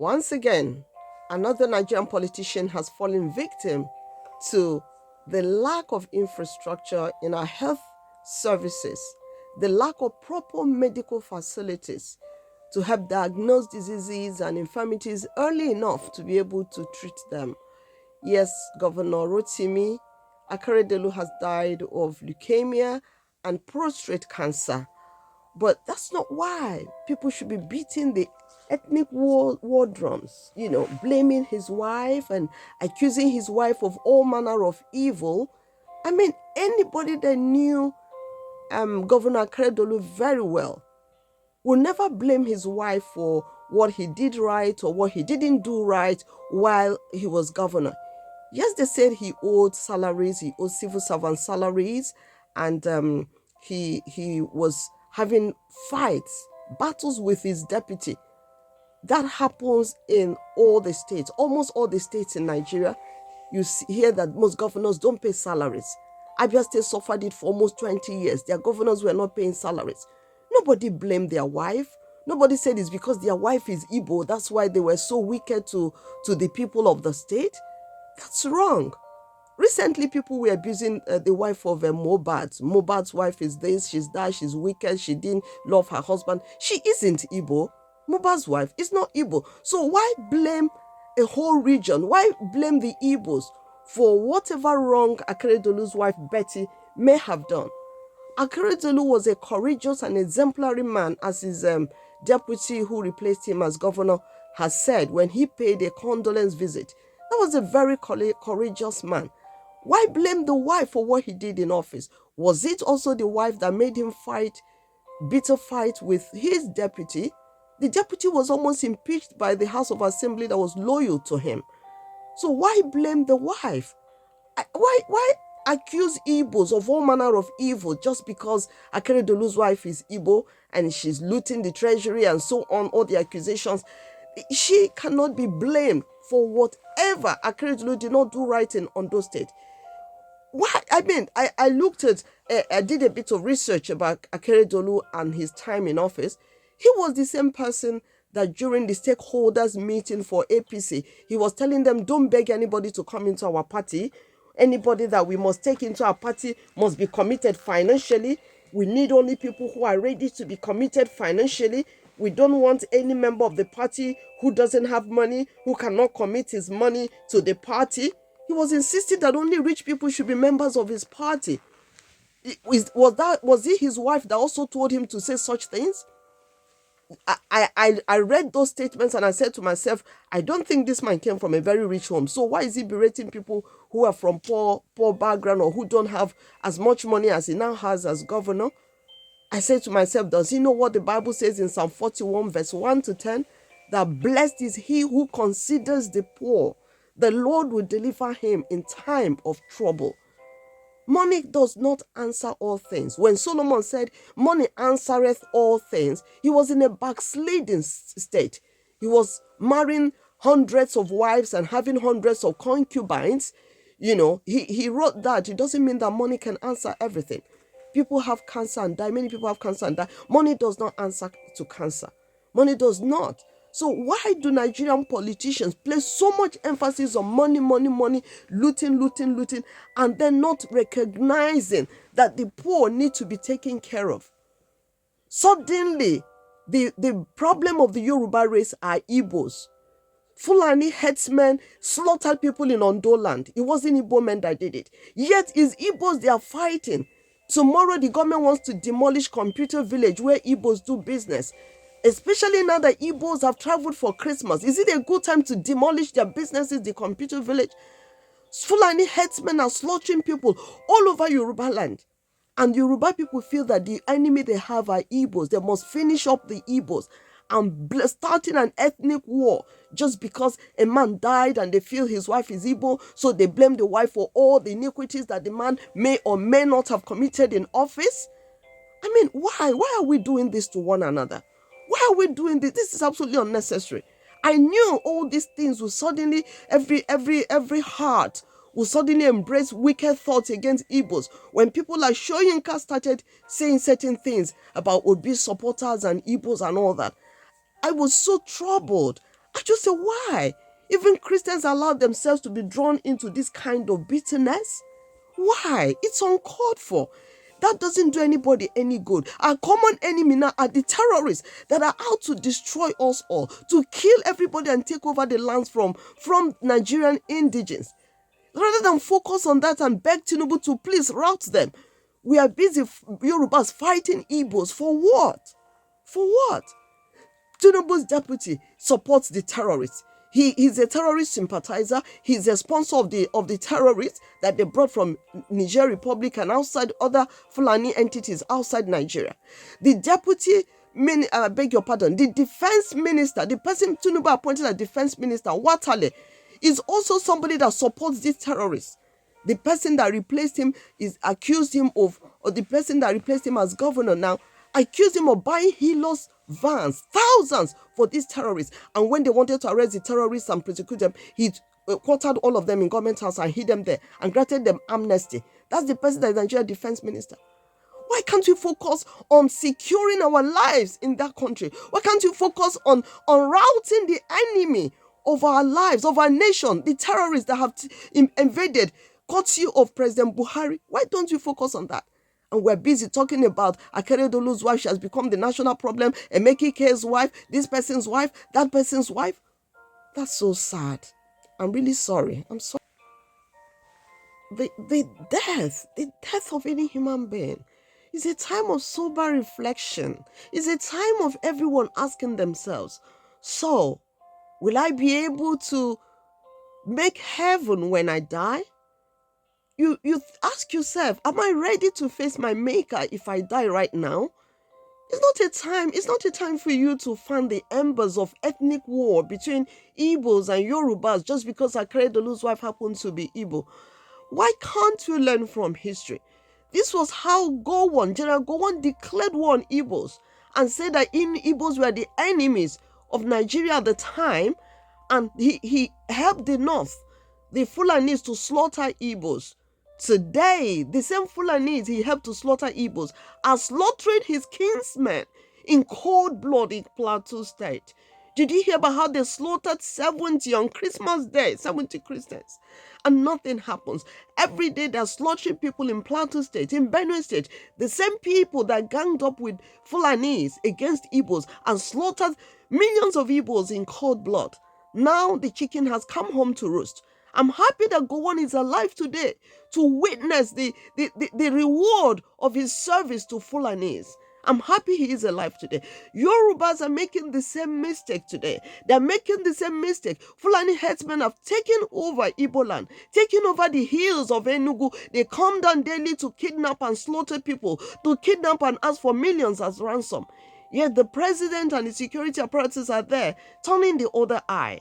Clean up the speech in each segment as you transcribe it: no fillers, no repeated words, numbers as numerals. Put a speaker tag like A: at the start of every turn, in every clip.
A: Once again, another Nigerian politician has fallen victim to the lack of infrastructure in our health services, the lack of proper medical facilities to help diagnose diseases and infirmities early enough to be able to treat them. Yes, Governor Rotimi Akeredolu has died of leukemia and prostate cancer. But that's not why people should be beating the ethnic war drums, blaming his wife and accusing his wife of all manner of evil. I mean, anybody that knew Governor Akeredolu very well will never blame his wife for what he did right or what he didn't do right while he was governor. Yes, they said he owed salaries, he owed civil servant salaries, and he was having fights, battles with his deputy. That happens in all the states, almost all the states in Nigeria. You hear that most governors don't pay salaries. Abia State suffered it for almost 20 years. Their governors were not paying salaries. Nobody blamed their wife. Nobody said it's because their wife is Igbo. That's why they were so wicked to the people of the state. That's wrong. Recently, people were abusing the wife of Mohbad. Mohbad's wife is this, she's that, she's wicked, she didn't love her husband. She isn't Igbo. Mohbad's wife is not Igbo. So why blame a whole region? Why blame the Igbos for whatever wrong Akeredolu's wife Betty may have done? Akeredolu was a courageous and exemplary man, as his deputy who replaced him as governor has said when he paid a condolence visit. That was a very courageous man. Why blame the wife for what he did in office? Was it also the wife that made him fight, bitter fight with his deputy? The deputy was almost impeached by the House of Assembly that was loyal to him. So why blame the wife? Why accuse Igbos of all manner of evil just because Akeredolu's wife is Igbo and she's looting the treasury and so on, all the accusations? She cannot be blamed for whatever Akeredolu did not do right in Ondo State. Why? I mean, I looked at, I did a bit of research about Akeredolu and his time in office. He was the same person that during the stakeholders meeting for APC, he was telling them, don't beg anybody to come into our party. Anybody that we must take into our party must be committed financially. We need only people who are ready to be committed financially. We don't want any member of the party who doesn't have money, who cannot commit his money to the party. He was insisting that only rich people should be members of his party. Was it his wife that also told him to say such things? I read those statements and I said to myself, I don't think this man came from a very rich home. So why is he berating people who are from poor background or who don't have as much money as he now has as governor? I said to myself, does he know what the Bible says in Psalm 41 verse 1 to 10? That blessed is he who considers the poor. The Lord will deliver him in time of trouble. Money does not answer all things. When Solomon said, money answereth all things, he was in a backsliding state. He was marrying hundreds of wives and having hundreds of concubines. He wrote that. It doesn't mean that money can answer everything. People have cancer and die. Many people have cancer and die. Money does not answer to cancer. Money does not. So why do Nigerian politicians place so much emphasis on money, looting, and then not recognizing that the poor need to be taken care of? Suddenly, the problem of the Yoruba race are Igbos. Fulani headsmen slaughtered people in Ondo land. It wasn't Igbo men that did it. Yet it's Igbos they are fighting. Tomorrow the government wants to demolish Computer Village where Igbos do business. Especially now that Igbos have traveled for Christmas. Is it a good time to demolish their businesses, the Computer Village? Fulani headsmen are slaughtering people all over Yoruba land. And Yoruba people feel that the enemy they have are Igbos. They must finish up the Igbos. And starting an ethnic war just because a man died and they feel his wife is Igbo, so they blame the wife for all the iniquities that the man may or may not have committed in office. I mean, why? Why are we doing this to one another? Why are we doing this? This is absolutely unnecessary. I knew all these things will suddenly, every heart will suddenly embrace wicked thoughts against Igbos. When people like Shoyinka started saying certain things about Obi supporters and Igbos and all that, I was so troubled. I just say, why? Even Christians allow themselves to be drawn into this kind of bitterness. Why? It's uncalled for. That doesn't do anybody any good. Our common enemy now are the terrorists that are out to destroy us all, to kill everybody and take over the lands from Nigerian indigenes. Rather than focus on that and beg Tinubu to please rout them, we are busy Yorubas fighting Igbos. For what? For what? Tinubu's deputy supports the terrorists. He's a terrorist sympathizer. He's a sponsor of the terrorists that they brought from Niger Republic and outside other Fulani entities outside Nigeria. The deputy, I beg your pardon, the defense minister, the person Tinubu appointed as defense minister, Watale, is also somebody that supports these terrorists. The person that replaced him the person that replaced him as governor now accused him of buying Hilos vans, thousands, for these terrorists. And when they wanted to arrest the terrorists and prosecute them, he quartered all of them in government house and hid them there and granted them amnesty. That's the person that is Nigerian defense minister. Why can't we focus on securing our lives in that country? Why can't we focus on routing the enemy of our lives, of our nation, the terrorists that have invaded, courtesy of President Buhari? Why don't we focus on that? And we're busy talking about Akeredolu's wife. She has become the national problem. Emeka Ike's wife, this person's wife, that person's wife. That's so sad. I'm really sorry. I'm sorry. The death of any human being is a time of sober reflection. It's a time of everyone asking themselves, so, will I be able to make heaven when I die? You ask yourself, am I ready to face my maker if I die right now? It's not a time for you to fan the embers of ethnic war between Igbos and Yorubas just because Akeredolu's wife happens to be Igbo. Why can't we learn from history? This was how General Gowon declared war on Igbos and said that Igbos were the enemies of Nigeria at the time, and he helped the North, the Fulanis, to slaughter Igbos. Today, the same Fulanis he helped to slaughter Igbos are slaughtering his kinsmen in cold blood in Plateau State. Did you hear about how they slaughtered 70 on Christmas Day, 70 Christians? And nothing happens. Every day they're slaughtering people in Plateau State, in Benue State. The same people that ganged up with Fulanis against Igbos and slaughtered millions of Igbos in cold blood. Now the chicken has come home to roost. I'm happy that Gowon is alive today to witness the reward of his service to Fulanis. I'm happy he is alive today. Yorubas are making the same mistake today. They're making the same mistake. Fulani herdsmen have taken over Igbo land, taken over the hills of Enugu. They come down daily to kidnap and slaughter people, to kidnap and ask for millions as ransom. Yet the president and the security apparatus are there, turning the other eye.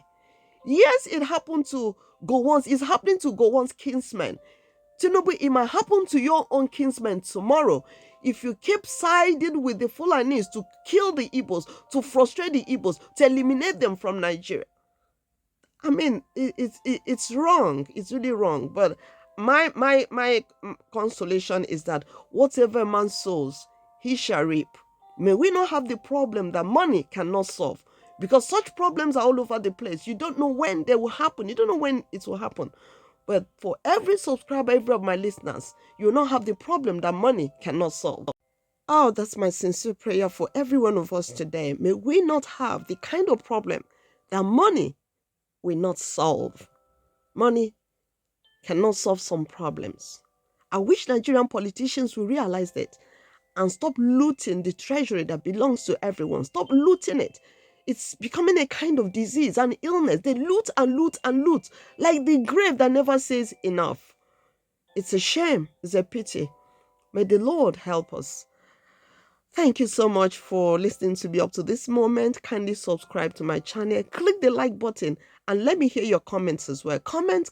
A: Yes, it happened to it's happening to Gowon's kinsmen. Tinubu, it might happen to your own kinsmen tomorrow if you keep siding with the Fulanis to kill the Igbos, to frustrate the Igbos, to eliminate them from Nigeria. I mean, it's wrong. It's really wrong. But my consolation is that whatever man sows, he shall reap. May we not have the problem that money cannot solve. Because such problems are all over the place. You don't know when they will happen. You don't know when it will happen. But for every subscriber, every of my listeners, you will not have the problem that money cannot solve. Oh, that's my sincere prayer for every one of us today. May we not have the kind of problem that money will not solve. Money cannot solve some problems. I wish Nigerian politicians will realize that and stop looting the treasury that belongs to everyone. Stop looting it. It's becoming a kind of disease, an illness. They loot and loot and loot, like the grave that never says enough. It's a shame. It's a pity. May the Lord help us. Thank you so much for listening to me up to this moment. Kindly subscribe to my channel. Click the like button and let me hear your comments as well. Comment.